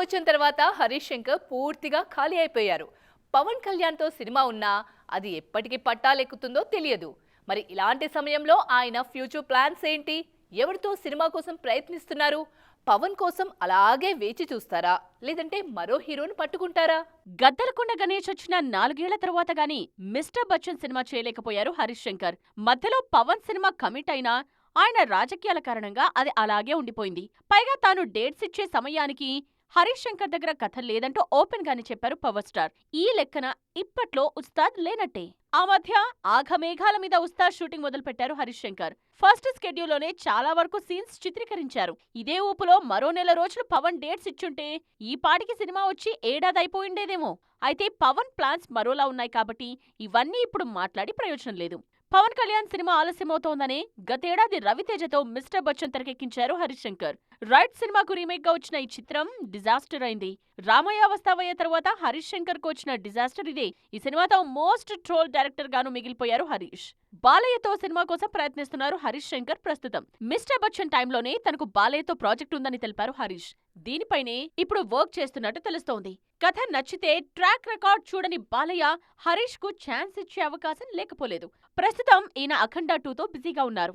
వచ్చిన తర్వాత హరీష్ శంకర్ పూర్తిగా ఖాళీ అయిపోయారు. పవన్ కళ్యాణ్తో సినిమా ఉన్నా అది ఎప్పటికి పట్టాలెక్కుతుందో తెలియదు. మరి ఇలాంటి సమయంలో ఆయన ఫ్యూచర్ ప్లాన్స్ ఏంటి? ఎవరితో సినిమా కోసం ప్రయత్నిస్తున్నారు? పవన్ కోసం అలాగే వేచి చూస్తారా, లేదంటే మరో హీరోని పట్టుకుంటారా? గద్దలకొండ గణేష్ వచ్చిన 4 ఏళ్ల తరువాత గానీ మిస్టర్ బచ్చన్ సినిమా చేయలేకపోయారు హరీష్ శంకర్. మధ్యలో పవన్ సినిమా కమిట్ అయినా ఆయన రాజకీయాల కారణంగా అది అలాగే ఉండిపోయింది. పైగా తాను డేట్స్ ఇచ్చే సమయానికి హరీష్ శంకర్ దగ్గర కథ లేదంటూ ఓపెన్ గానే చెప్పారు పవర్ స్టార్. ఈ లెక్కన ఇప్పట్లో ఉస్తాద్ లేనట్టే. ఆ మధ్య ఆఘమేఘాల మీద ఉస్తాద్ షూటింగ్ మొదలుపెట్టారు హరీష్ శంకర్. ఫస్ట్ స్కెడ్యూల్లోనే చాలా వరకు సీన్స్ చిత్రీకరించారు. ఇదే ఊపులో మరో నెల రోజులు పవన్ డేట్స్ ఇచ్చుంటే ఈ పాటికి సినిమా వచ్చి ఏడాది అయిపోయిండేదేమో. అయితే పవన్ ప్లాన్స్ మరోలా ఉన్నాయి కాబట్టి ఇవన్నీ ఇప్పుడు మాట్లాడి ప్రయోజనం లేదు. పవన్ కళ్యాణ్ సినిమా ఆలస్యమవుతోందనే గతేడాది రవితేజతో మిస్టర్ బచ్చన్ తెరకెక్కించారు హరీష్ శంకర్. రైట్ సినిమాకు రీమేక్ గా వచ్చిన ఈ చిత్రం డిజాస్టర్ అయింది. రామయ్య వస్తావయ్య తర్వాత హరీష్ శంకర్ కు వచ్చిన డిజాస్టర్ ఇదే. ఈ సినిమాతో మోస్ట్ ట్రోల్ డైరెక్టర్ గాను మిగిలిపోయారు హరీష్. బాలయ్యతో సినిమా కోసం ప్రయత్నిస్తున్నారు హరీష్ శంకర్ ప్రస్తుతం. మిస్టర్ బచ్చన్ టైంలోనే తనకు బాలయ్యతో ప్రాజెక్ట్ ఉందని తెలిపారు హరీష్. దీనిపైనే ఇప్పుడు వర్క్ చేస్తున్నట్టు తెలుస్తోంది. కథ నచ్చితే ట్రాక్ రికార్డ్ చూడని బాలయ్య హరీష్ కు ఛాన్స్ ఇచ్చే అవకాశం లేకపోలేదు. ప్రస్తుతం ఈయన అఖండ 2తో బిజీగా ఉన్నారు.